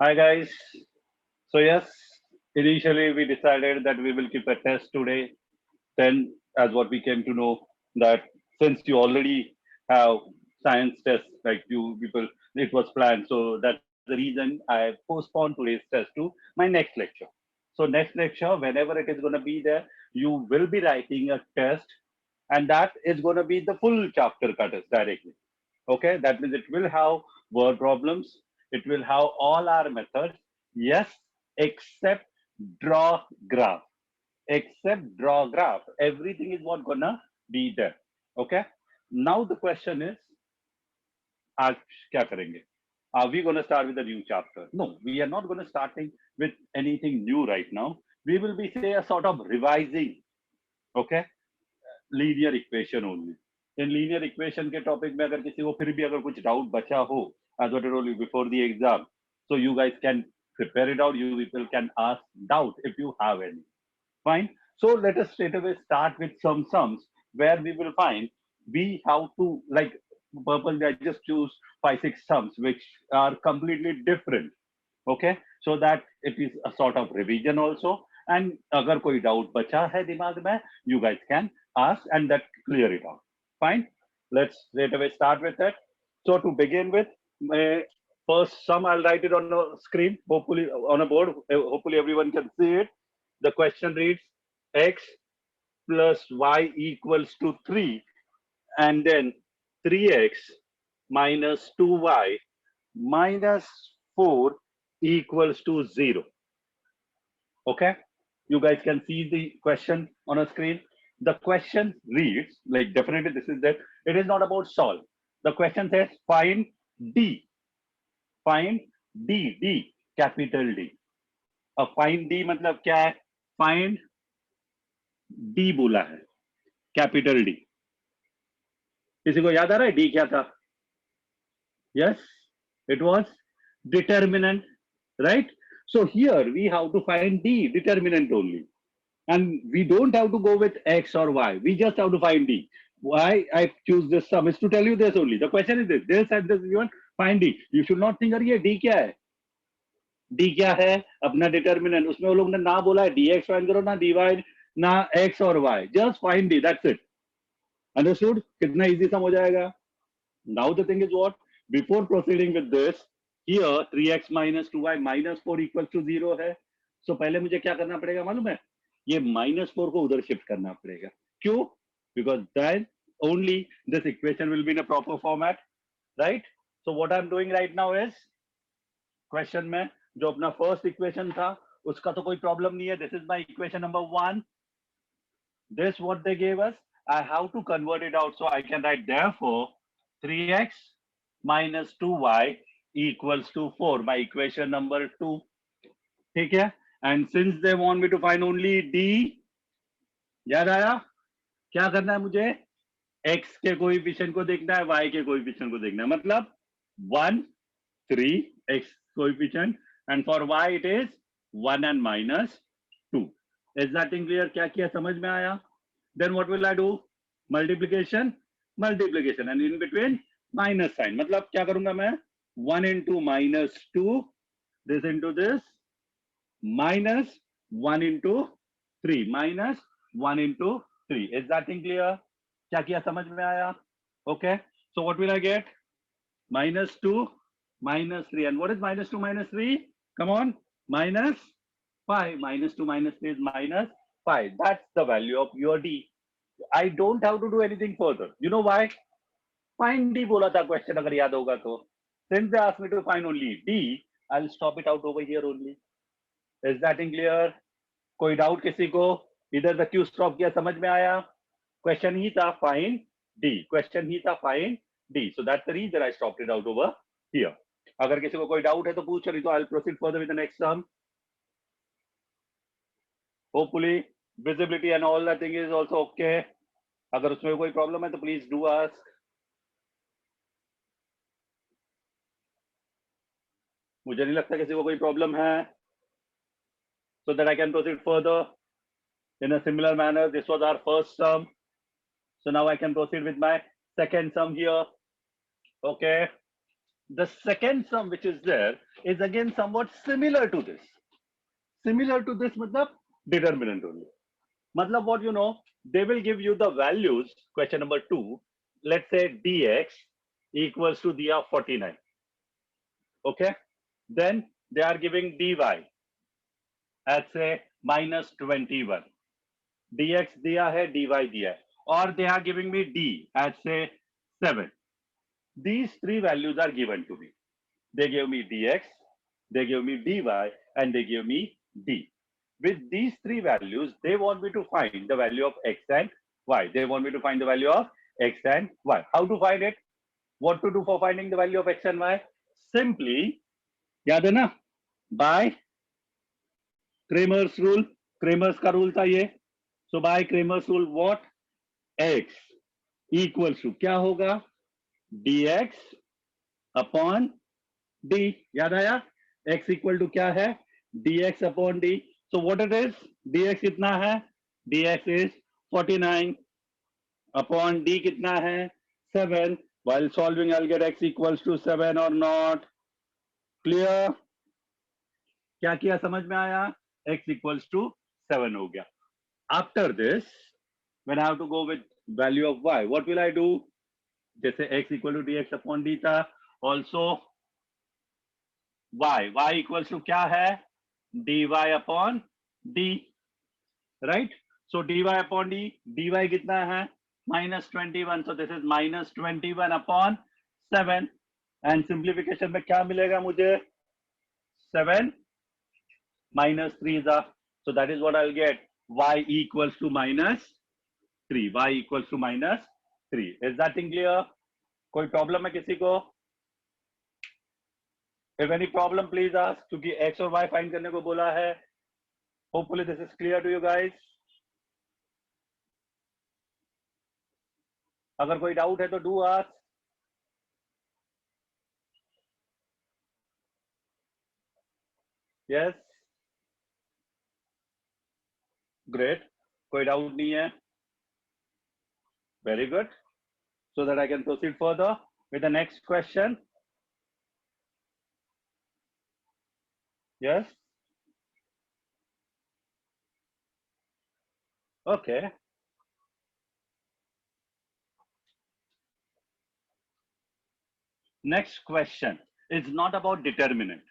Hi guys. So yes, initially we decided that we will keep a test today. Then, as what we came to know that since you already have science tests, like you people, it was planned. So that's the reason I postponed today's test to my next lecture. So next lecture, whenever it is going to be there, you will be writing a test, and that is going to be the full chapter test directly. Okay, that means it will have word problems, it will have all our methods, yes, except draw graph. Except draw graph. Everything is what gonna be there. Okay. Now the question is, आज क्या करेंगे? Are we gonna start with a new chapter? No, we are not gonna starting with anything new right now. We will be say a sort of revising. Okay, linear equation only in linear equation के topic में अगर किसी को फिर भी अगर कुछ doubt बचा हो as what I told you before the exam so you guys can prepare it out, you people can ask doubt if you have any. Fine. So let us straight away start with some sums where we will find we have to like purposely I just choose 5 6 sums which are completely different. Okay, so that it is a sort of revision also. And agar koi doubt bacha hai dimag mein, you guys can ask and that clear it out. Fine. Let's straight away start with it. So to begin with, my first sum I'll write it on the screen, hopefully on a board. Hopefully everyone can see it. The question reads x plus y equals to 3, and then 3x minus 2y minus 4 equals to 0. Okay, you guys can see the question on a screen. The question reads like, definitely this is that it is not about solve. The question says find d. Find d, capital D. अब find d मतलब क्या है? Find d बोला है, capital D. किसी को याद आ रहा है d क्या था? Yes, it was determinant, right? So here we have to find d, determinant only. And we don't have to go with x or y. We just have to find d. Why I choose this sum is to tell you this only. The question is this and this given, find d. You should not think, अरे ये d क्या है? d क्या है? अपना determinant. उसमें वो लोग ने ना बोला है dx find करो, ना dy, ना x और y. Just find d. That's it. Understood? कितना easy सम हो जाएगा? Now the thing is what? Before proceeding with this, here 3x minus 2y minus 4 equals to 0 है. So पहले मुझे क्या करना पड़ेगा मालूम है? ये -4 को उधर शिफ्ट करना पड़ेगा. क्यों? Because then only this equation will be in a proper format, right? So what I'm doing right now is, question में जो अपना first equation था उसका तो कोई problem नहीं है. This is my equation number 1. This what they gave us. I have to convert it out, so I can write therefore 3x minus 2y equals to 4. My equation number 2. ठीक है? And since they want me to find only d, याद आया क्या करना है मुझे? x के coefficient को देखना है, y के कोएफिशिएंट को देखना है. मतलब 1 3 x coefficient and for y it is 1 and minus 2. Is that clear? क्या किया समझ में आया? Then what will I do? Multiplication, multiplication, and in between minus sign. मतलब क्या करूंगा मैं? 1 into minus 2, this into this, minus 1 into 3, minus 1 into 3. Is that thing clear? क्या किया समझ में आया? Okay. So what will I get? Minus 2, minus 3. And what is minus 2 minus 3? Come on. Minus 5. Minus 2 minus 3 is minus 5. That's the value of your d. I don't have to do anything further. You know why? Find d बोला था question अगर याद होगा तो. Since they asked me to find only d, I'll stop it out over here only. Is that clear? कोई doubt किसी को? इधर तक क्यों stop किया समझ में आया? Question ही था find d. Question ही था find d. So that's the reason I stopped it out over here. अगर किसी को कोई doubt है तो पूछ, नहीं तो I'll proceed further with the next sum. Hopefully visibility and all that thing is also okay. अगर उसमें कोई प्रॉब्लम है तो प्लीज डू आस्क. मुझे नहीं लगता किसी को कोई प्रॉब्लम है. So that I can proceed further in a similar manner. This was our first sum. So now I can proceed with my second sum here. Okay. The second sum which is there is again somewhat similar to this. Similar to this matlab determinant only. Matlab what you know, they will give you the values, question number 2, let's say dx equals to diya 49. Okay, then they are giving dy at say minus 21. dx दिया है, dy दिया है, or they are giving me d at say 7. These three values are given to me. They give me dx, they give me dy, and they give me d. With these three values, they want me to find the value of x and y. They want me to find the value of x and y. How to find it? What to do for finding the value of x and y? Simply, याद है ना? By Cramer's rule. Cramer's का rule था ये. So by Cramer's rule, what? X equals to क्या होगा? dx upon d. याद आया? x equal to क्या है? dx upon d. So what it is? dx कितना है? dx is 49 upon d कितना है? 7. While solving, I'll get x equals to 7 or not. Clear? क्या किया समझ में आया? x equals to 7 हो गया. After this, when I have to go with value of y, what will I do? जैसे x equal to dx upon d था, also y equals to क्या है? dy upon d, right? So dy upon d, dy कितना है? minus 21. So this is minus 21 upon 7. And simplification में क्या मिलेगा मुझे? 7 minus 3 is a. So that is what I'll get. Y equals to minus 3. Y equals to minus 3. Is that thing clear? कोई problem है किसी को? If any problem, please ask. क्योंकि x और y find करने को बोला है. Hopefully this is clear to you guys. अगर कोई डाउट है तो do ask. Yes. Great. कोई डाउट नहीं है. Very good. So that I can proceed further with the next question. Yes. Okay. Next question is not about determinant.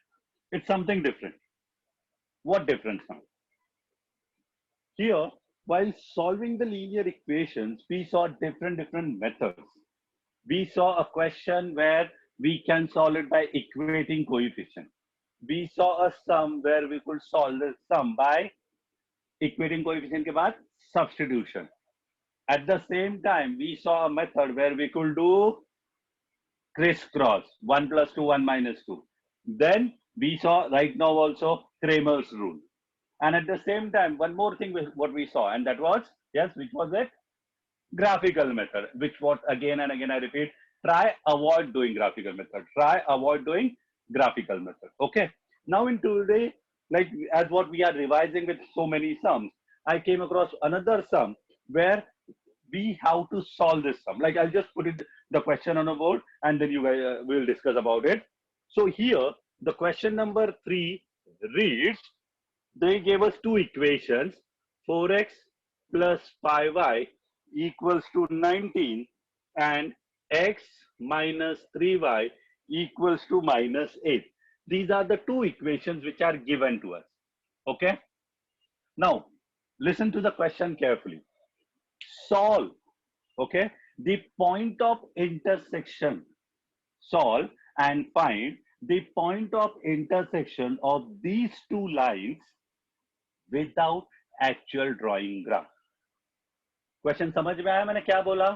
It's something different. What difference now? Here, while solving the linear equations, we saw different methods. We saw a question where we can solve it by equating coefficient. We saw a sum where we could solve the sum by equating coefficient के बाद substitution. At the same time, we saw a method where we could do crisscross, 1 plus 2, 1 minus 2. Then we saw right now also Cramer's rule. And at the same time, one more thing what we saw, and that was, yes, which was it? Graphical method, which was again and again I repeat, try avoid doing graphical method. Try avoid doing graphical method. Okay. Now in today, like as what we are revising with so many sums, I came across another sum where we have to solve this sum. Like I'll just put it the question on a board and then you guys will discuss about it. So here the question number 3 reads, they gave us two equations, 4x plus 5y equals to 19 and x minus 3y equals to minus 8. These are the two equations which are given to us. Okay. Now listen to the question carefully. Solve, okay, the point of intersection. Solve and find the point of intersection of these two lines without actual drawing graph. Question समझ में आया मैंने क्या बोला?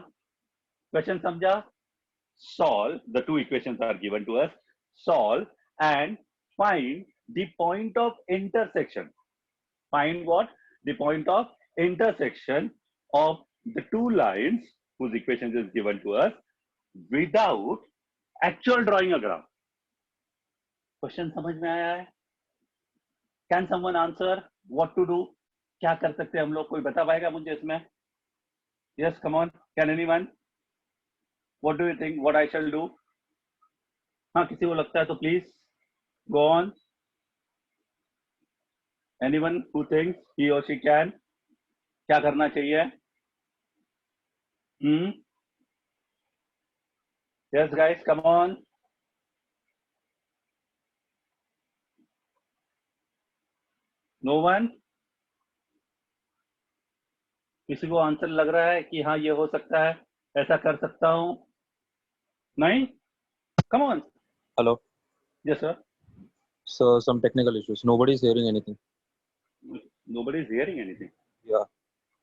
Question समझा? Solve, the two equations are given to us. Solve and find the point of intersection. Find what? The point of intersection of the two lines whose equations is given to us without actual drawing a graph. Question समझ में आया है? Can someone answer what to do? क्या कर सकते हैं हम लोग? कोई बता पाएगा मुझे इसमें? Yes, come on. Can anyone? What do you think? What I shall do? हाँ, किसी को लगता है तो please go on. Anyone who thinks he or she can, क्या करना चाहिए? Yes guys, come on. No one? किसी को आंसर लग रहा है कि हाँ ये हो सकता है, ऐसा कर सकता हूँ? नहीं? Come on. Hello. Yes sir. So some technical issues. Nobody is hearing anything. Nobody is hearing anything. Yeah.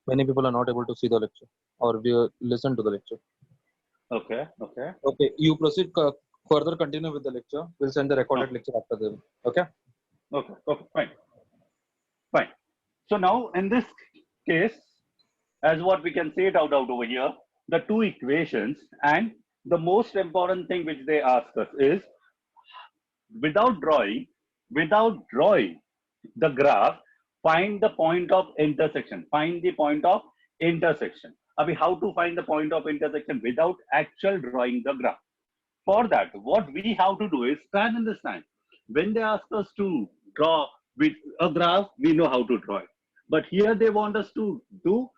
Many people are not able to see the lecture or listen to the lecture. Okay. Okay. Okay. You proceed further. Continue with the lecture. We'll send the recorded lecture after the. Okay. Okay. Okay. Fine. Fine. So now in this case, as what we can say it out over here, the two equations, and the most important thing which they ask us is, without drawing the graph, find the point of intersection. Find the point of intersection. Abhi, how to find the point of intersection without actual drawing the graph? For that, what we have to do is try and understand. When they ask us to draw with a graph, we know how to draw it. But here they want us to do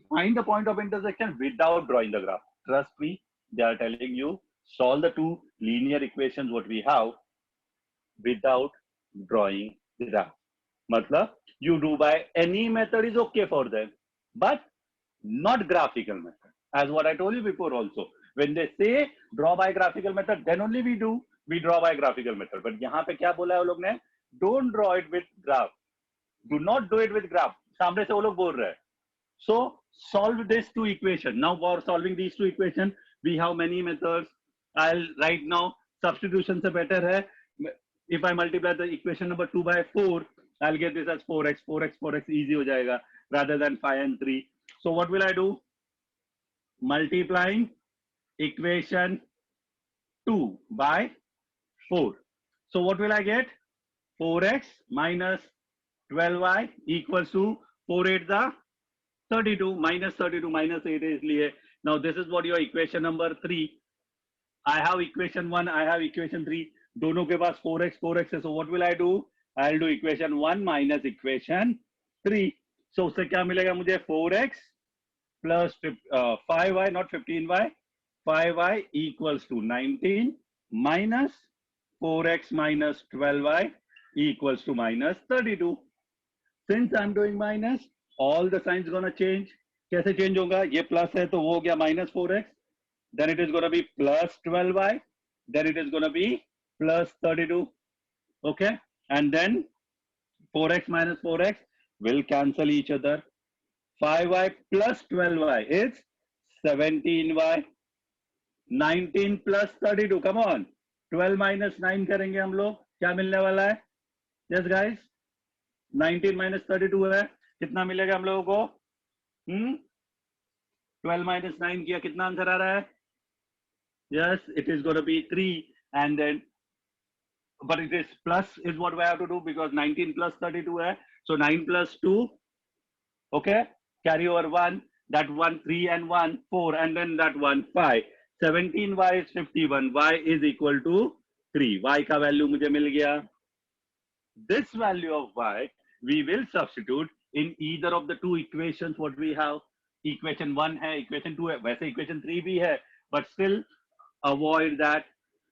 find the point of intersection without drawing the graph. Trust me, they are telling you solve the two linear equations what we have without drawing the graph. Matlab, you do by any method is okay for them, but not graphical method. As what I told you before also, when they say draw by graphical method, then only we draw by graphical method. But यहाँ पे क्या बोला है वो लोग ने? Don't draw it with graph. Do not do it with graph. सामने से वो लोग बोल रहे हैं. So solve these two equations. Now for solving these two equations, we have many methods. I'll right now substitution से better है. If I multiply the equation number 2 by 4, I'll get this as 4x. 4x easy हो जाएगा rather than 5 and 3. So what will I do? Multiplying equation 2 by 4. So what will I get? 4x minus 12y equals to 4 8 the 32 minus 32 minus 8 is इसलिए. Now this is what your equation number 3. I have equation 1, I have equation 3. दोनों के पास 4x है. So what will I do? I'll do equation 1 minus equation 3. So उससे क्या मिलेगा मुझे? 4x plus 5y, not 15y. 5y equals to 19 minus 4x minus 12y equals to minus 32. Since I'm doing minus, all the signs gonna change. कैसे change होगा? ये plus है तो वो हो गया minus 4x. Then it is gonna be plus 12y. Then it is gonna be plus 32. Okay, and then 4x minus 4x will cancel each other. 5y plus 12y is 17y. 19 plus 32. Come on, 12 minus 9 करेंगे हम लोग. क्या मिलने वाला है? Yes guys, 19 minus 32 है. कितना मिलेगा हम लोगों को? 12 minus 9 किया, कितना आंसर आ रहा है? Yes, it is going to be 3, and then, but it is plus is what we have to do because 19 plus 32 hai. So 9 plus 2, okay, carry over 1, that 1 3 and 1 4, and then that 1 5. 17y is 51, y is equal to 3. Y का value मुझे मिल गया. This value of y we will substitute in either of the two equations what we have. Equation 1 है, equation 2 है, वैसे equation 3 भी है, but still avoid that.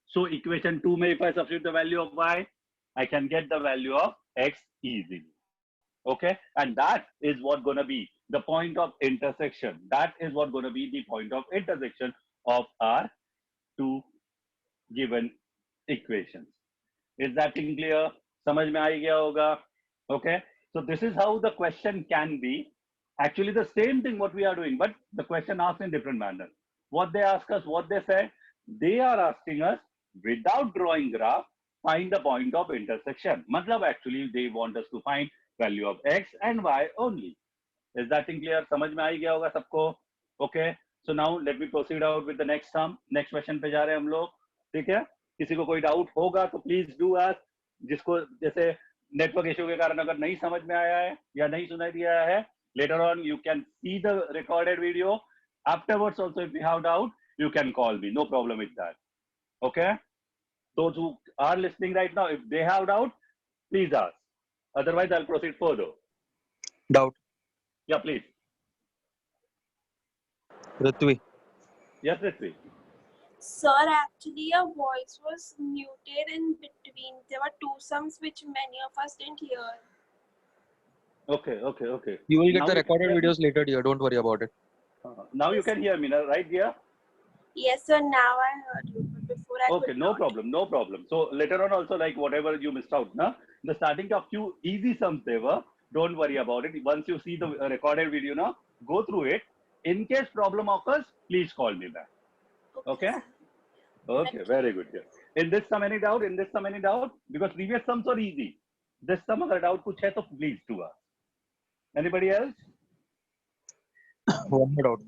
So equation 2 may, if I substitute the value of y, I can get the value of x easily. Okay, and that is what going to be the point of intersection. That is what going to be the point of intersection of our two given equations. Is that thing clear? समझ में आ गया होगा? Okay, so this is how the question can be. Actually the same thing what we are doing, but the question asked in different manner. What they ask us, what they say, they are asking us without drawing graph, find the point of intersection. Matlab actually they want us to find value of x and y only. Is that thing clear? समझ में आ ही गया होगा सबको? Okay, so now let me proceed out with the next sum. Next question पे जा रहे हैं हम लोग. ठीक है? किसी को कोई डाउट होगा तो प्लीज डू आस्क. जिसको जैसे नेटवर्क इशू के कारण अगर नहीं समझ में आया है या नहीं सुनाई दिया है, later on you can see the recorded video. Afterwards also if you have doubt, you can call me. No problem with that. Okay? Those who are listening right now, if they have doubt, please ask. Otherwise, I'll proceed further. Doubt. Yeah, please. Ritvi. Yes, Ritvi. Sir, actually your voice was muted in between. There were two sums which many of us didn't hear. Okay. You will get Now the you can recorded hear me? videos later, dear. Don't worry about it. Now you can hear me, right, dear? Yes, sir, now I heard you, but before I Okay, could no not. problem. So later on also, like whatever you missed out, na? The starting of few easy sums they were. Don't worry about it. Once you see the recorded video now, go through it. In case problem occurs, please call me back. Okay? sir. Okay, very good. Yeah. In this sum any doubt? Because previous sums are easy. This sum अगर doubt कुछ है तो please do ask. Anybody else? One more doubt.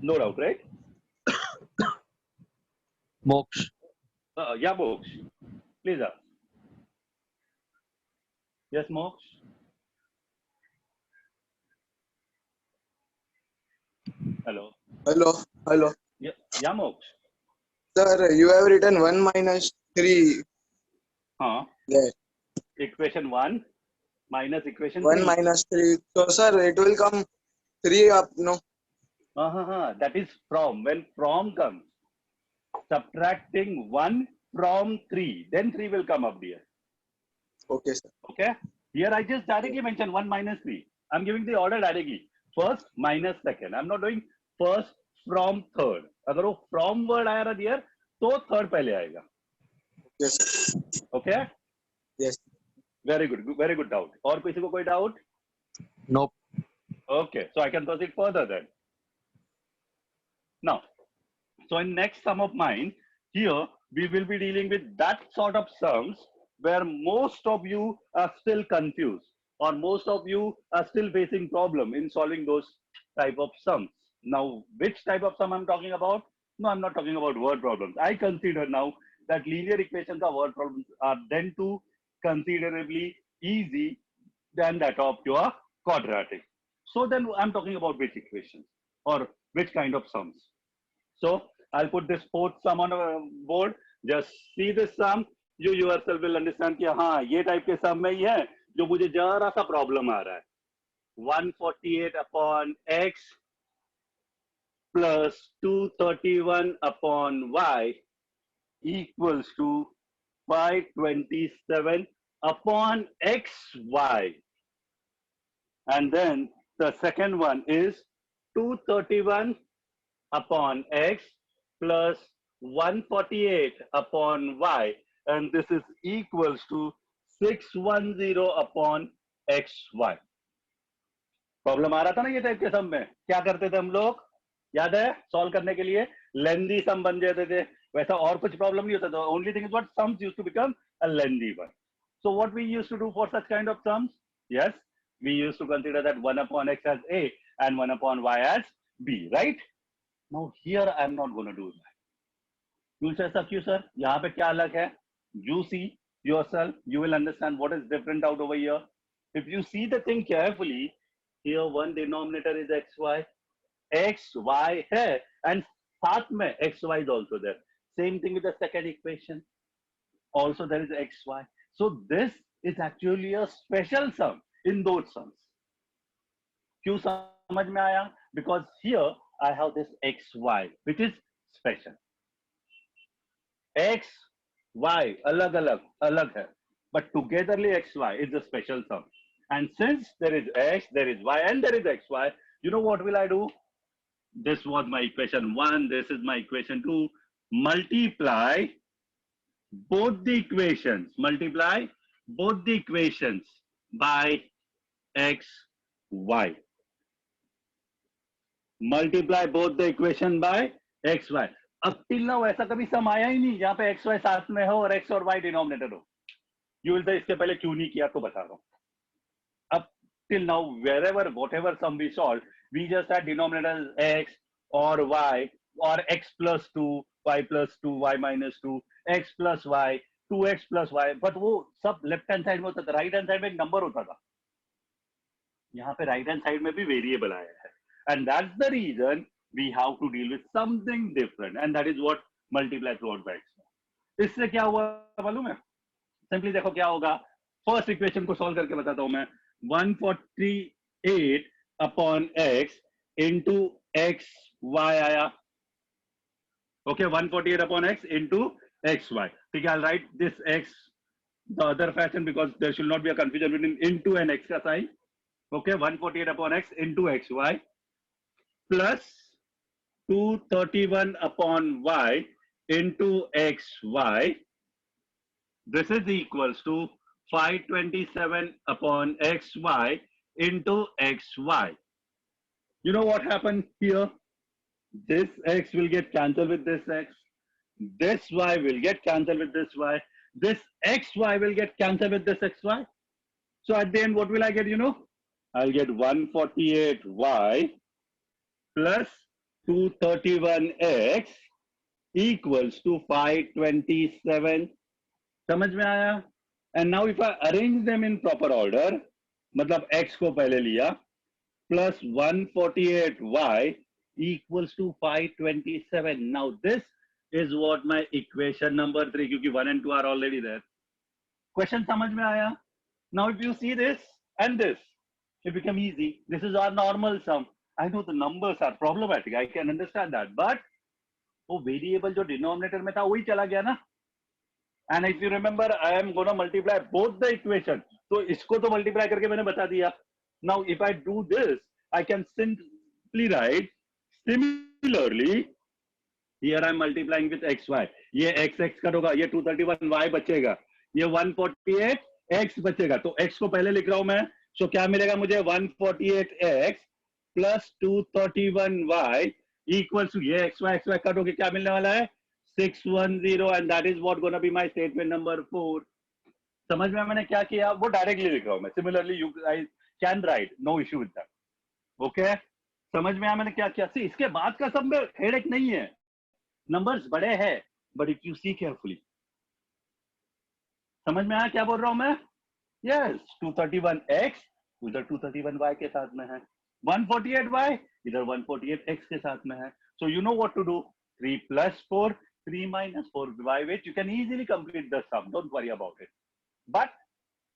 No doubt, right? Moksh. Yeah, Moksh. Please ask. Yes, Moksh. Hello. Hello. Yeah, Moksh. Sir, you have written 1 minus 3 Huh? there. Equation 1 minus equation 1 3. minus 3. So, sir, it will come 3 up, no? That is from. When from comes, subtracting 1 from 3, then 3 will come up, dear. Okay, sir. Okay? Here I just directly mentioned 1 minus 3. I'm giving the order directly. First minus second. I'm not doing first from third. अगर वो from word आया ना dear, तो third पहले आएगा. Yes, sir. Okay? Yes. Very good doubt. और किसी को कोई doubt? Nope. Okay, so I can proceed further then. Now, so in next sum of mine, here we will be dealing with that sort of sums where most of you are still confused or most of you are still facing problem in solving those type of sums. Now, which type of sum I'm talking about? No, I'm not talking about word problems. I consider now that linear equations or word problems are then too considerably easy than that of your quadratic. So then I'm talking about which equations or which kind of sums. So I'll put this fourth sum on a board. Just see this sum. You yourself will understand कि हाँ ये type के sum में ही है जो मुझे जरा सा problem आ रहा है. 148 upon x plus 231 upon y equals to 527 upon xy. And then the second one is 231 upon x plus 148 upon y, and this is equals to 610 upon xy. Problem आ रहा था ना ये टाइप के सम में? क्या करते थे हम लोग? याद है? सॉल्व करने के लिए लेंदी सम बन जाते थे. वैसा और कुछ प्रॉब्लम नहीं होता था. Only thing is what sums used to become a lengthy one. So what we used to do for such kind of sums? Yes, we used to consider that 1 upon x as a and 1 upon y as b, right? Now here I'm not going to do that. You'll say, sir, यहाँ पे क्या अलग है? You see yourself, you will understand what is different out over here. If you see the thing carefully, here one denominator is xy, xy है, and साथ में xy is also there. Same thing with the second equation. Also there is xy. So this is actually a special sum in those sums. क्यों समझ में आया? Because here I have this xy, which is special. X, Y, अलग है. But togetherly xy is a special sum. And since there is x, there is y, and there is xy, you know what will I do? This was my equation 1, this is my equation 2. Multiply both the equations. Multiply both the equations by x, y. Multiply both the equation by x, y. अब till now ऐसा कभी सम आया ही नहीं जहाँ पे x, y साथ में हो और x और y डिनोमिनेटर हो. You will say इसके पहले क्यों नहीं किया तो बता रहा हूँ. अब till now wherever whatever sum we solve, we just had denominators x or y or x plus 2, y plus 2, y minus 2, x plus y, 2x plus y. But वो सब लेफ्ट हैंड साइड में होता था, right hand side में एक number होता था. यहाँ पे राइट हैंड साइड में भी वेरिएबल आया है. And that's the reason we have to deal with something different, and that is what multiply throughout by x. इससे क्या हुआ मालूम है? सिंपली देखो क्या होगा, फर्स्ट इक्वेशन को सॉल्व करके बताता हूं मैं। 148 upon x into x y आया। Okay, 148 upon x into x y. ठीक है, I write this x the other fashion because there should not be a confusion between into and x का sign. Okay, 148 upon x into xy plus 231 upon y into xy. This is equals to 527 upon xy into xy. You know what happened here? This x will get cancelled with this x. This y will get cancelled with this y. This xy will get cancelled with this xy. So at the end, what will I get, you know? I'll get 148y plus 231x equals to 527. समझ में आया? And now if I arrange them in proper order, मतलब x को पहले लिया, plus 148y equals to 527. Now this is what my equation number 3, क्योंकि 1 and 2 are already there. Question समझ में आया? Now if you see this and this, it become easy. This is our normal sum. I know the numbers are problematic. I can understand that. But वो variable जो denominator में था वही चला गया ना. And if you remember, I am going to multiply both the equation. तो इसको तो multiply करके मैंने बता दिया. Now if I do this, I can simply write similarly. Here I am multiplying with xy. ये x करोगा, ये 231y बचेगा, ये 148 x बचेगा. तो x को पहले लिख रहा हूं मैं. So क्या मिलेगा मुझे? 148x plus 231y equals to ये xy कटोगे क्या मिलने वाला है? 610, and that is what gonna be my statement number 4. समझ में मैंने क्या किया? वो डायरेक्टली लिख रहा हूं मैं. Similarly you guys can write, no issue with that. Okay? समझ में आया मैंने क्या किया? See, इसके बाद का सब में हेडेक नहीं है. नंबर्स बड़े हैं, but if you see carefully. समझ में आया क्या बोल रहा हूं मैं? Yes, 231x उधर 231y के साथ में है, 148y इधर 148x के साथ में है. So you know what to do. 3 plus 4, 3 minus 4, by which you can easily complete the sum. Don't worry about it. But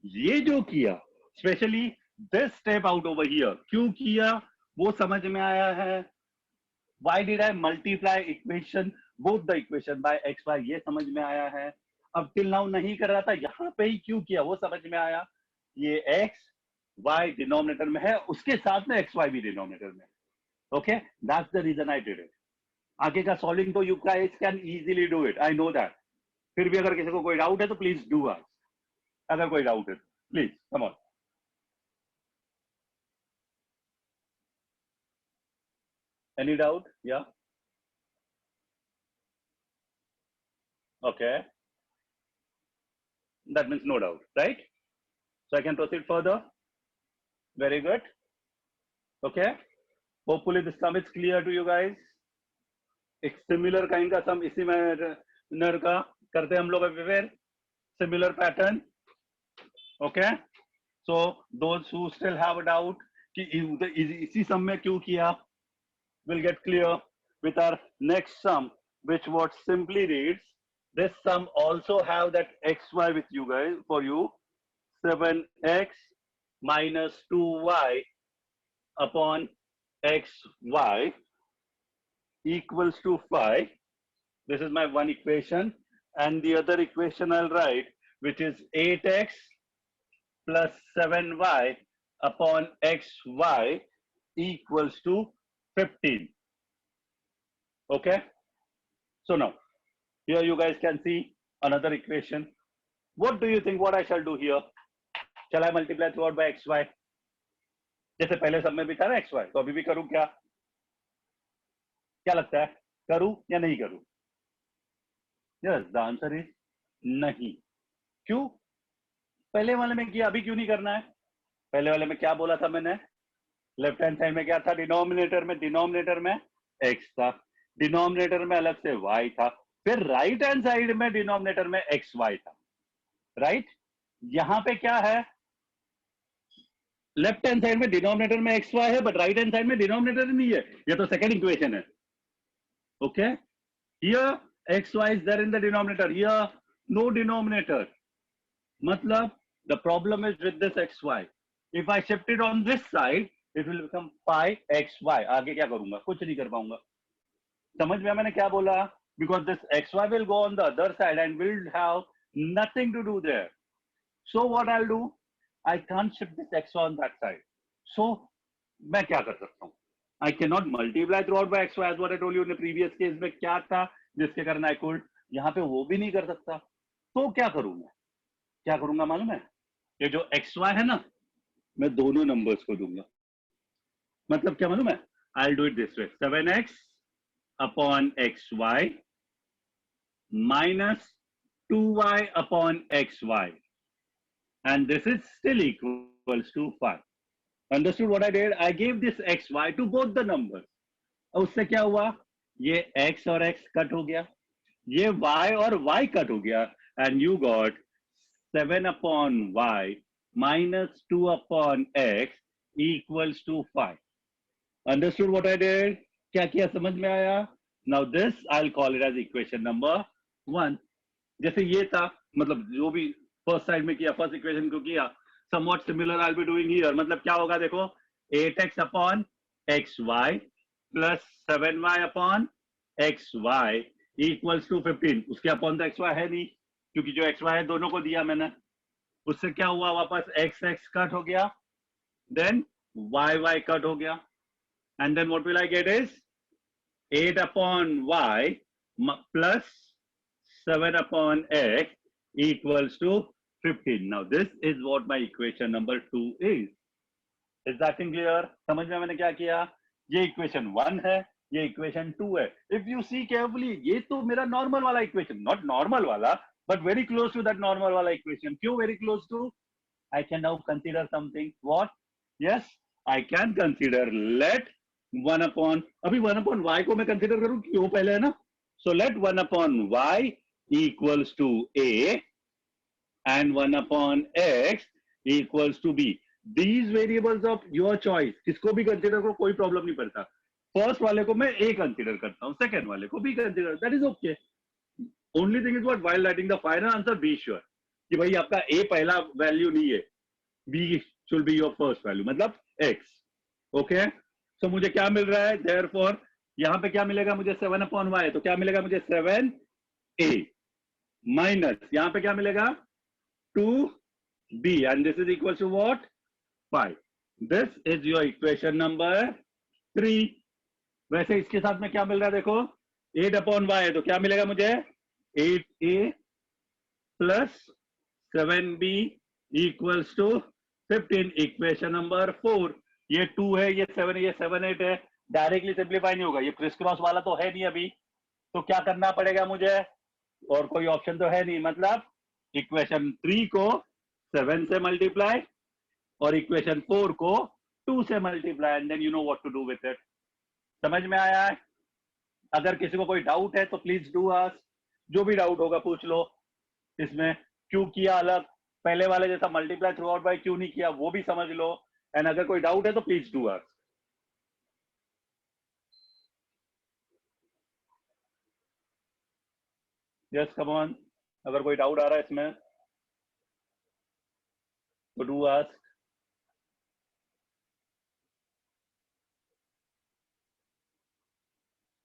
ये जो किया, especially this step out over here, क्यों किया वो समझ में आया है. Why did I multiply equation, both the equation by xy, ये समझ में आया है. अब till now नहीं कर रहा था, यहाँ पे ही क्यों किया वो समझ में आया. ये x y डिनोमिनेटर में है, उसके साथ में xy भी डिनोमिनेटर में. Okay, that's the reason I did it. आगे का सॉल्विंग तो you guys can easily do it, I know that. फिर भी अगर किसी को कोई डाउट है तो प्लीज डू आस्क. अगर कोई डाउट है please come on. Any doubt? या okay, that means no doubt, right? So I can proceed further. Very good. Okay, hopefully this sum is clear to you guys. एक similar kind का sum इसी manner का करते हैं हम लोग everywhere. Similar pattern. Okay, so those who still have a doubt कि इसी sum में क्यों किया will get clear with our next sum, which what simply reads, this sum also have that xy with you guys, for you, 7x minus 2y upon xy equals to 5. This is my one equation, and the other equation I'll write, which is 8x plus 7y upon xy equals to 15. Okay, so now here you guys can see another equation. What do you think what I shall do here? Shall I multiply throughout by xy? जैसे पहले सब में भी था ना xy, तो अभी भी करूं क्या? क्या लगता है, करूं या नहीं करूं? Yes, the answer is नहीं. क्यों? पहले वाले में किया, अभी क्यों नहीं करना है? पहले वाले में क्या बोला था मैंने? लेफ्ट हैंड साइड में क्या था? डिनोमिनेटर में x था, डिनोमिनेटर में अलग से y था, फिर राइट हैंड साइड में डिनोमिनेटर में xy था. राइट, यहां पे क्या है? लेफ्ट हैंड साइड में डिनोमिनेटर में xy है, बट राइट हैंड साइड में डिनोमिनेटर नहीं है. ये तो सेकंड इक्वेशन है. Okay, here xy is there in the denominator. Here, no denominator. Matlab, the problem is with this xy. If I shift it on this side, it will become pi xy. आगे क्या करूंगा? कुछ नहीं कर पाऊंगा. समझ में मैंने क्या बोला? Because this xy will go on the other side and will have nothing to do there. So what I'll do? I can't shift this xy on that side. So मैं क्या कर सकता हूँ? I cannot multiply throughout by xy as what I told you in the previous case में क्या था जिसके कारण I could. यहाँ पे वो भी नहीं कर सकता. तो क्या करूंगा? क्या करूंगा मालूम है? ये जो xy है ना, मैं दोनों नंबर्स को दूंगा. मतलब क्या मालूम है? I'll do it this way. 7x upon xy minus 2y upon xy. And this is still equals to 5. Understood what I did? I gave this xy to both the numbers. और उससे क्या हुआ? ये x और x cut हो गया. ये y और y कट हो गया. And you got 7 upon y minus 2 upon x equals to 5. Understood what I did? क्या किया समझ में आया? Now this I'll call it as equation number 1. जैसे ये था, मतलब जो भी फर्स्ट साइड में किया, फर्स्ट इक्वेशन को किया, somewhat similar I'll be doing here. मतलब क्या होगा देखो, 8x upon xy plus 7y upon xy equals to 15. उसके upon तो xy है नहीं, क्योंकि जो xy है दोनों को दिया मैंने. उससे क्या हुआ, वापस x कट हो गया, then y कट हो गया, and then what will I get is 8 upon y plus 7 upon x equals to 15. Now this is what my equation number 2 is. Is that clear? समझ में मैंने क्या किया? ये equation 1 है, ये equation 2 है. If you see carefully, ये तो मेरा normal वाला equation, not normal वाला, but very close to that normal वाला equation. क्यों very close to? I can now consider something. What? Yes, I can consider let 1 upon, अभी 1 upon y को मैं consider करूं, क्यों पहले है ना? So let 1 upon y equals to a and 1 upon x equals to b. These variables of your choice, किसको भी consider करो, कोई problem नहीं पड़ता. First वाले को मैं a consider करता हूँ, second वाले को b consider, that is okay. Only thing is what, while writing the final answer, be sure कि भाई आपका a पहला value नहीं है, b should be your first value, मतलब x. Okay? So मुझे क्या मिल रहा है? Therefore यहाँ पे क्या मिलेगा मुझे? 7 upon y. तो क्या मिलेगा मुझे? 7a minus यहाँ पे क्या मिलेगा? 2b, and this is equal to what? 5. This is your equation number 3. वैसे इसके साथ में क्या मिल रहा है देखो, 8 upon y है तो क्या मिलेगा मुझे? 8a plus 7b equals to 15. Equation number 4. ये 2 है, ये 7 है, ये 7 8 है. डायरेक्टली सिंप्लीफाई नहीं होगा, ये क्रिस क्रॉस वाला तो है नहीं अभी, तो क्या करना पड़ेगा मुझे? और कोई ऑप्शन तो है नहीं, मतलब इक्वेशन 3 को 7 से मल्टीप्लाई और इक्वेशन 4 को 2 से multiply, and then you know what to do with it. समझ में आया है? अगर किसी को कोई डाउट है तो प्लीज डू आस्क. जो भी डाउट होगा पूछ लो. इसमें क्यों किया अलग, पहले वाले जैसा मल्टीप्लाई थ्रू आउट बाय क्यों नहीं किया, वो भी समझ लो. एंड अगर कोई डाउट है तो please do ask. Yes come on. अगर कोई डाउट आ रहा है इसमें तो डू आस्क.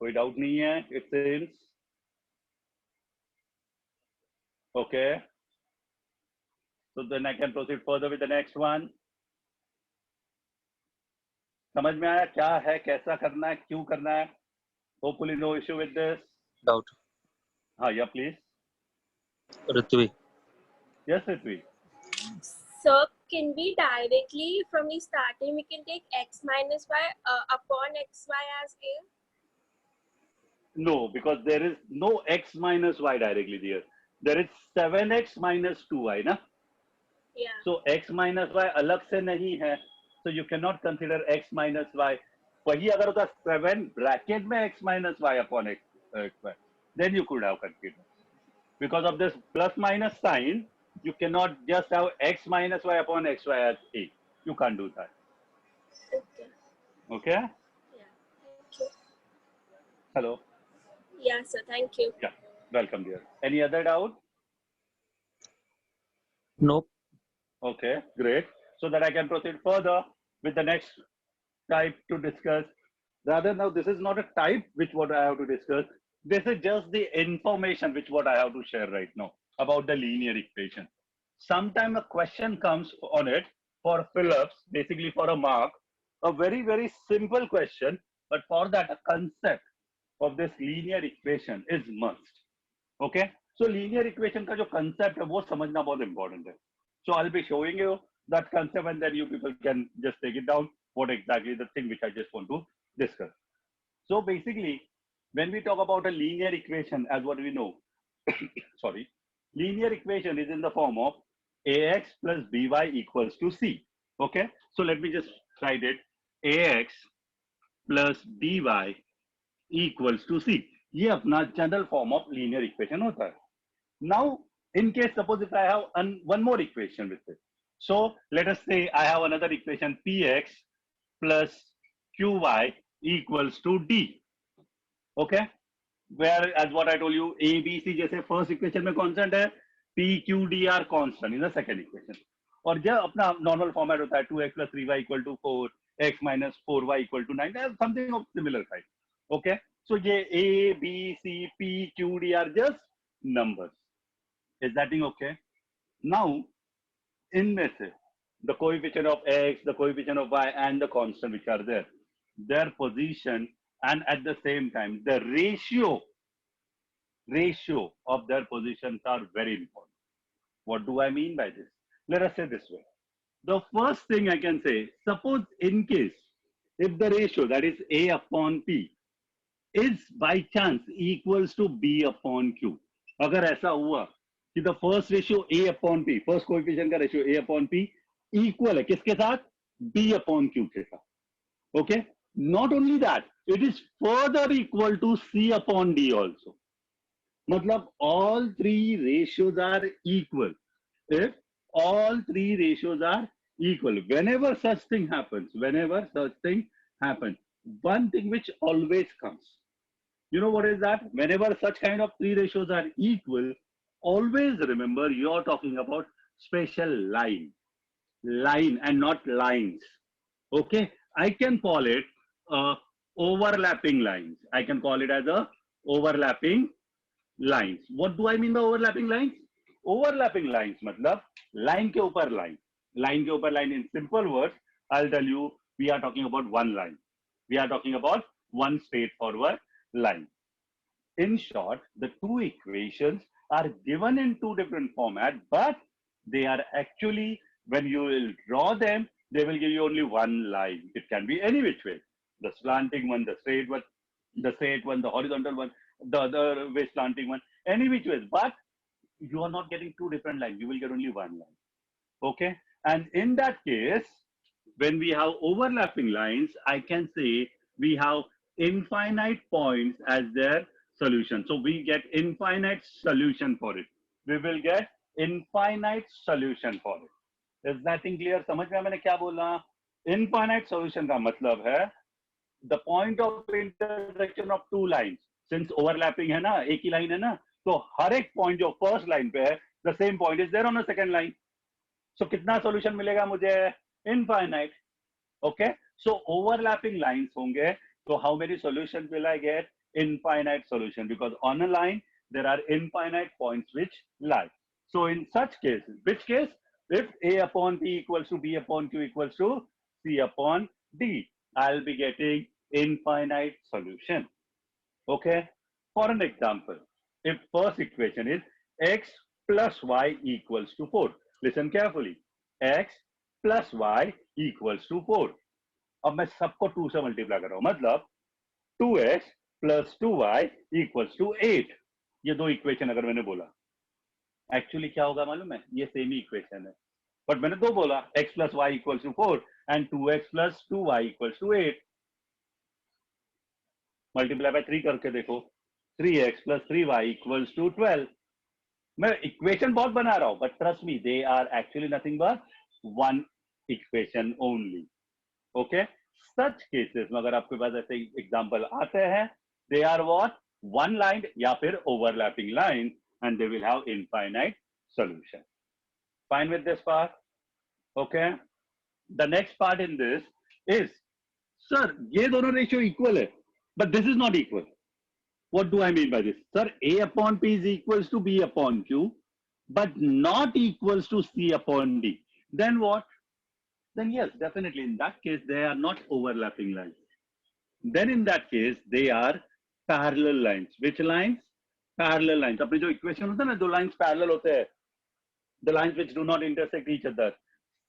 कोई डाउट नहीं है? It seems okay. So then I can proceed further with the next one. समझ में आया क्या है, कैसा करना है, क्यों करना है? Hopefully no issue with this. Doubt. हाँ, yeah, please. Ritvi. Yes, Ritvi. So can we directly from the starting we can take x minus y upon xy as a? No, because there is no x minus y directly there. There is 7x minus 2y, ना? Yeah. So x minus y अलग से नहीं है. So you cannot consider x minus y. वही अगर होता 7 bracket में x minus y upon x, then you could have considered. Because of this plus minus sign, you cannot just have x minus y upon xy as a. You can't do that. Okay. Okay? Yeah. Thank you. Hello. Yeah, sir. Thank you. Yeah. Welcome, dear. Any other doubt? Nope. Okay, great. So that I can proceed further with the next type to discuss. Rather, now this is not a type which what I have to discuss. This is just the information which what I have to share right now about the linear equation. Sometime a question comes on it for fill-ups, basically for a mark, a very, very simple question, but for that a concept of this linear equation is must. Okay, so linear equation का जो concept है वो समझना बहुत important है. So I'll be showing you that concept and then you people can just take it down. What exactly the thing which I just want to discuss. So basically, when we talk about a linear equation, as what we know, sorry, linear equation is in the form of ax plus by equals to c. Okay, so let me just write it. Ax plus by equals to c. ये अपना general form of linear equation होता है. Now, in case suppose if I have one more equation with it. So let us say I have another equation px plus qy equals to d. Okay, where as what I told you a b c जैसे first equation में constant है, p q d are constant in the second equation. और जब अपना normal format होता है 2x plus 3y equal to 4, x minus 4y equal to 9, something of similar kind. Okay, so ये a b c p q d are just numbers. Is that thing okay? Now, इनमें से the coefficient of x, the coefficient of y, and the constant which are there, their position and at the same time the ratio of their positions are very important. What do I mean by this? Let us say this way. The first thing I can say, suppose in case if the ratio that is a upon p is by chance equals to b upon q, अगर ऐसा हुआ कि the first ratio a upon p, first coefficient का ratio a upon p equal है किसके साथ? b upon q के साथ. Okay, not only that, it is further equal to c upon d also. मतलब all three ratios are equal. If all three ratios are equal, whenever such thing happens, one thing which always comes, you know what is that? Whenever such kind of three ratios are equal, always remember you're talking about special line and not lines. Okay, I can call it overlapping lines. I can call it as a overlapping lines. What do I mean by overlapping lines? Overlapping lines मतलब line के ऊपर line in simple words, I'll tell you, we are talking about one line. We are talking about one straightforward line. In short, the two equations are given in two different formats, but they are actually, when you will draw them, they will give you only one line. It can be any which way. The slanting one, the straight one, the horizontal one, the other way slanting one, any which way. But you are not getting two different lines. You will get only one line. Okay. And in that case, when we have overlapping lines, I can say we have infinite points as their solution. So we get infinite solution for it. We will get infinite solution for it. Is that thing clear? समझ में मैंने क्या बोला? Infinite solution का मतलब है the point of intersection of two lines. Since overlapping है ना, एक ही line है ना, तो हर एक point जो first line पे है, the same point is there on the second line. So कितना solution मिलेगा मुझे? Infinite. Okay. So overlapping lines होंगे. So how many solutions will I get? Infinite solution, because on a line there are infinite points which lie. So in such cases, which case? If a upon p equals to b upon q equals to c upon d, I'll be getting infinite solution. Okay. For an example, if first equation is x plus y equals to 4. Listen carefully. X plus y equals to 4. अब मैं सबको 2 से multiply कर रहा हूं, मतलब 2x plus 2y equals to 8. ये दो इक्वेशन अगर मैंने बोला, एक्चुअली क्या होगा मालूम है? ये सेम ही इक्वेशन है, बट मैंने दो बोला, x plus y equals to 4 and 2x plus 2y equals to 8. Multiply by 3 करके देखो, 3x plus 3y equals to 12. मैं इक्वेशन बहुत बना रहा हूं, but trust me, they are actually nothing but one equation only. Okay, such cases में अगर आपके पास ऐसे एग्जांपल आते हैं, they are what? one line या फिर overlapping line, and they will have infinite solution. Fine with this part? Okay. The next part in this is, sir, ये दोनों ratio equal है, but this is not equal. What do I mean by this? Sir, A upon P is equals to B upon Q, but not equals to C upon D. Then what? Then yes, definitely in that case, they are not overlapping lines. Then in that case, they are parallel lines. Which lines? Parallel lines. अपने जो equation होता है ना, दो lines parallel होते हैं. The lines which do not intersect each other.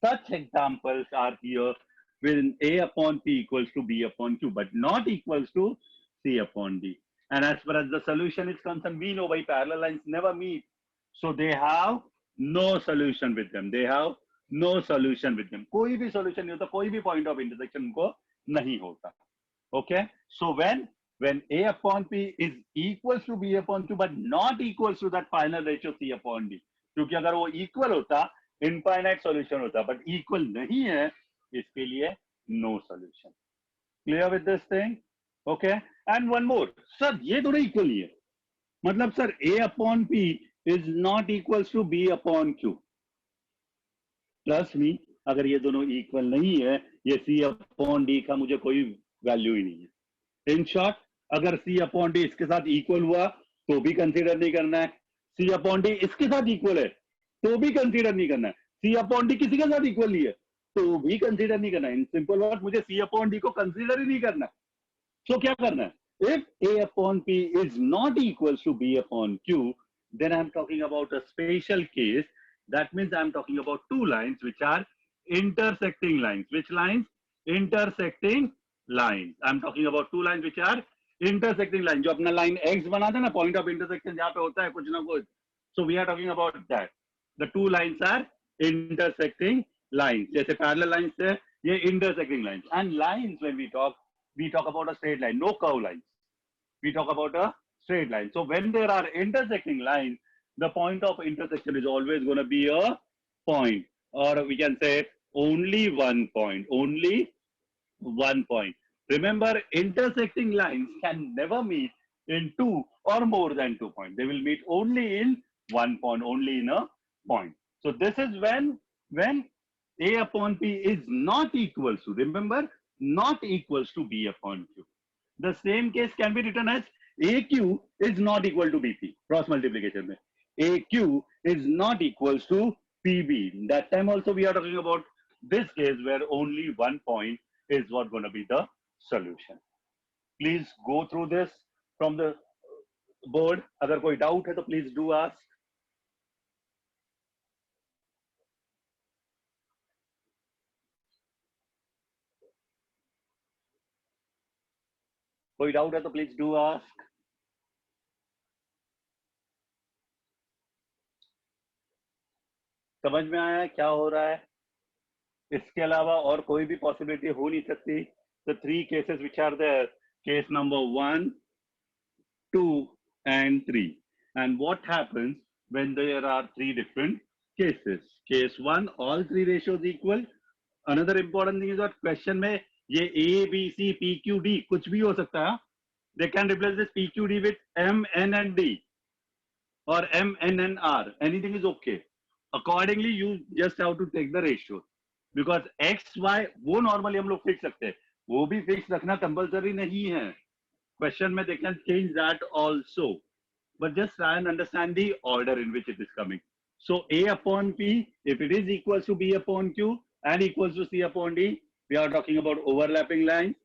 Such examples are here when A upon P equals to B upon Q, but not equals to C upon D. And as far as the solution is concerned, we know why parallel lines never meet. So they have no solution with them. They have no solution with them. कोई भी solution नहीं होता, कोई भी point of intersection को नहीं होता. Okay. So when A upon P is equals to B upon Q, but not equals to that final ratio C upon D. क्योंकि अगर वो equal होता, infinite solution होता, but equal नहीं है, इसके लिए no solution. Clear with this thing? Okay. And one more. Sir, ये दोनों equal नहीं है. मतलब sir, A upon P is not equals to B upon Q. Trust me, अगर ये दोनों equal नहीं है, ये C upon D का मुझे कोई value ही नहीं है. In short, अगर C upon D इसके साथ equal हुआ, तो भी consider नहीं करना है. C upon D इसके साथ equal है, तो भी consider नहीं करना है. C upon D किसी के साथ equal नहीं है, तो भी consider नहीं करना है. In simple words, मुझे C upon D को consider ही नहीं करना है. So क्या करना है? If A upon P is not equals to B upon Q, then I'm talking about a special case. That means I'm talking about two lines which are intersecting lines. Which lines? Intersecting lines. I'm talking about two lines which are intersecting lines. जो अपना line X बनाते हैं ना, point of intersection जहाँ पे होता है कुछ ना कुछ. So we are talking about that. The two lines are intersecting lines. जैसे parallel lines है, ये intersecting lines. And lines, when we talk about a straight line, no curve lines. We talk about a straight line. So when there are intersecting lines, the point of intersection is always going to be a point, or we can say only one point. Only one point. Remember, intersecting lines can never meet in two or more than 2 points. They will meet only in one point, only in a point. So this is when A upon P is not equals to, remember, not equals to B upon Q. The same case can be written as AQ is not equal to BP. Cross multiplication में. AQ is not equals to PB. That time also we are talking about this case where only one point is what going to be the solution. Please go through this from the board. अगर कोई doubt है तो please do ask. कोई doubt है तो please do ask. समझ में आया क्या हो रहा है? इसके अलावा और कोई भी पॉसिबिलिटी हो नहीं सकती. The three cases which are there, case number 1, 2 and 3. And what happens when there are three different cases? Case 1, all three ratios equal. Another important thing is that question में ये A, B, C, P, Q, D कुछ भी हो सकता है. They can replace this P, Q, D with M, N and D or M, N and R. Anything is okay. Accordingly, you just have to take the ratio. Because X, Y वो normally हम लोग fix सकते हैं. वो भी fix रखना compulsory नहीं है. Question में they can change that also. But just try and understand the order in which it is coming. So A upon P, if it is equals to B upon Q and equals to C upon D, we are talking about overlapping lines.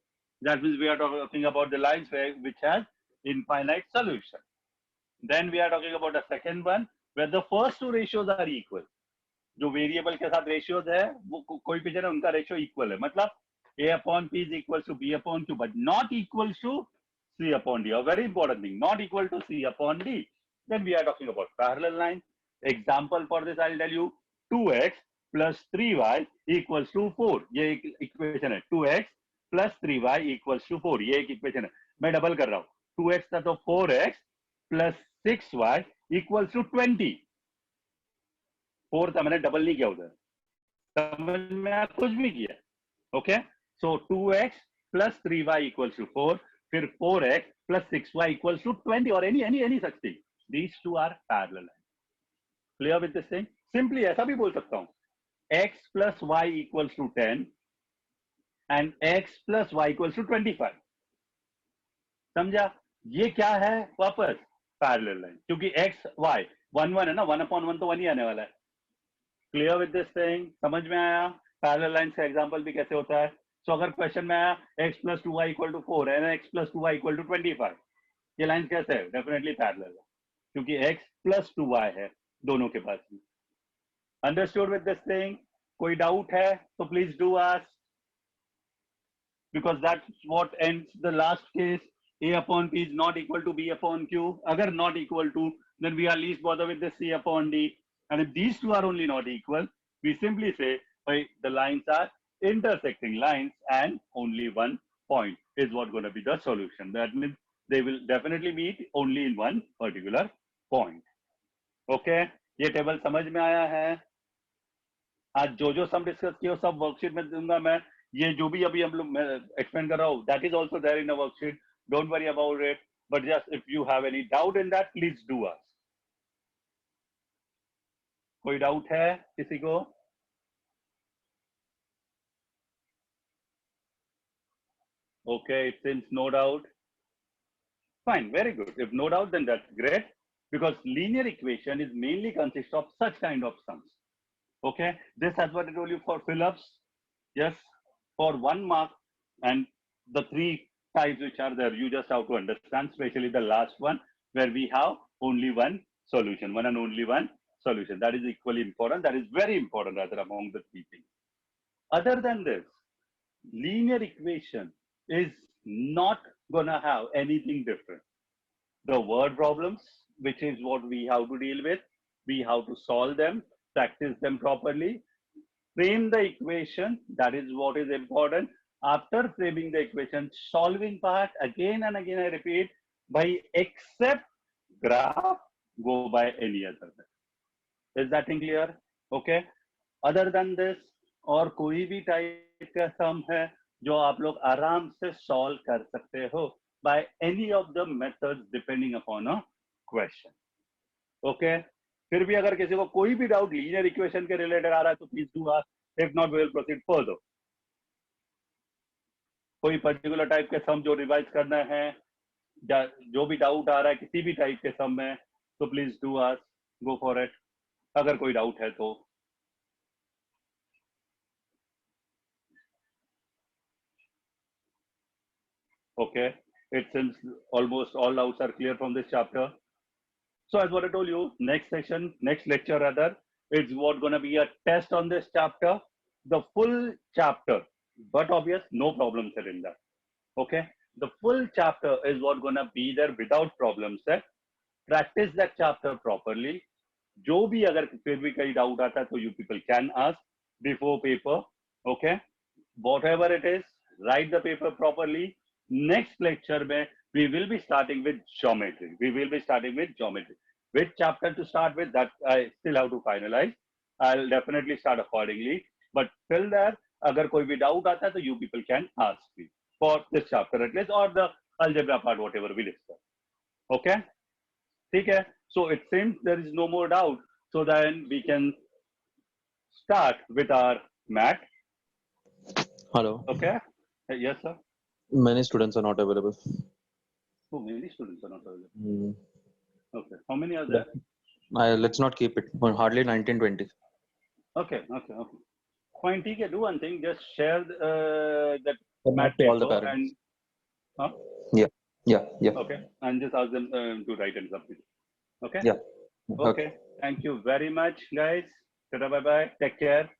That means we are talking about the lines which has infinite solution. Then we are talking about the second one where the first two ratios are equal. जो variable के साथ ratios है वो कोई भी जगह उनका ratio equal है. मतलब A upon P is equals to B upon Q but not equals to C upon D. A very important thing, not equal to C upon D. Then we are talking about parallel lines. Example for this I'll tell you. 2x plus 3y equals to 4. ये एक equation है. 2x plus 3y equals to 4. ये एक equation है. मैं double कर रहा हूँ. 2x था तो 4x plus 6y equals to 20. 4 था, मैंने डबल नहीं किया उधर. समझ में कुछ भी किया. Okay. So 2x plus 3y equals to 4. फिर 4x plus 6y equals to 20 or any such thing. These two are parallel lines. Clear with this thing? Simply ऐसा भी बोल सकता हूँ, x plus y equals to 10 and x plus y equals to 25. समझा? ये क्या है? वापस पैरेलल लाइन, क्योंकि x y 1 1 है ना, 1/1 तो 1 ही आने वाला है. Clear with this thing? समझ में आया? पैरेलल लाइन का एग्जांपल भी कैसे होता है. सो अगर क्वेश्चन में आया x plus 2y equal to 4 and x plus 2y equal to 25, ये लाइन कैसे है? डेफिनेटली पैरेलल है, क्योंकि x plus 2y है दोनों के पास में. Understood with this thing? कोई डाउट है तो please do ask, because that's what ends the last case. A upon P is not equal to B upon Q. Agar not equal to, then we are least bother with the C upon D. And if these two are only not equal, we simply say, hey, the lines are intersecting lines and only one point is what going to be the solution. That means they will definitely meet only in one particular point. Okay? ये table समझ में आया है? आज जो सम discuss किया सब worksheet में दूंगा मैं. ये जो भी अभी हम लोग एक्सप्लेन कर रहा हूँ, that is also there in the worksheet. Don't worry about it. But just if you have any doubt in that, please do ask. कोई डाउट है किसी को? Okay, it seems no doubt. Fine, very good. If no doubt, then that's great, because linear equation is mainly consists of such kind of sums. Okay, this has what I told you for fill-ups. Yes, for 1 mark, and the 3 types which are there, you just have to understand, especially the last one, where we have only one solution, one and only one solution. That is equally important. That is very important rather among the 3 things. Other than this, linear equation is not gonna have anything different. The word problems, which is what we have to deal with, we have to solve them, practice them properly, frame the equation. That is what is important. After framing the equation, solving part, again and again I repeat, by except graph, go by any other method. Is that thing clear? Okay. Other than this, और कोई भी type का सम है जो आप लोग आराम से सॉल्व कर सकते हो by any of the methods depending upon a question. Okay. फिर भी अगर किसी को कोई भी डाउट लीनियर इक्वेशन के रिलेटेड आ रहा है तो please do ask. If not, we will proceed further. कोई पर्टिकुलर टाइप के सम जो रिवाइज करना है, जो भी डाउट आ रहा है किसी भी टाइप के सम में, तो please do ask, go for it. अगर कोई डाउट है तो. Okay, it seems almost all doubts are clear from this chapter. So as what I told you, next session, next lecture rather, it's what gonna be a test on this chapter, the full chapter, but obvious, no problems are in that. Okay, the full chapter is what gonna be there without problems there. Practice that chapter properly. जो भी अगर फिर भी कहीं doubt आता है तो you people can ask before paper. Okay, whatever it is, write the paper properly. Next lecture में we will be starting with geometry. We will be starting with geometry. Which chapter to start with, that I still have to finalize. I'll definitely start accordingly. But till there, अगर कोई भी doubt आता है तो you people can ask me for this chapter at least, or the algebra part, whatever we discuss. Okay? ठीक है? So it seems there is no more doubt. So then we can start with our math. Hello. Okay? Yes, sir. Many students are not available. Oh, many students are not available. Hmm. Okay. How many are there? Let's not keep it. Hardly 19, 20. Okay. Fine. ठीक है. Do one thing. Just share that The math to all the paper parents. and. Huh? Yeah. Okay. And just ask them to write and submit. Okay. Yeah. Okay. Thank you very much, guys. Bye bye. Take care.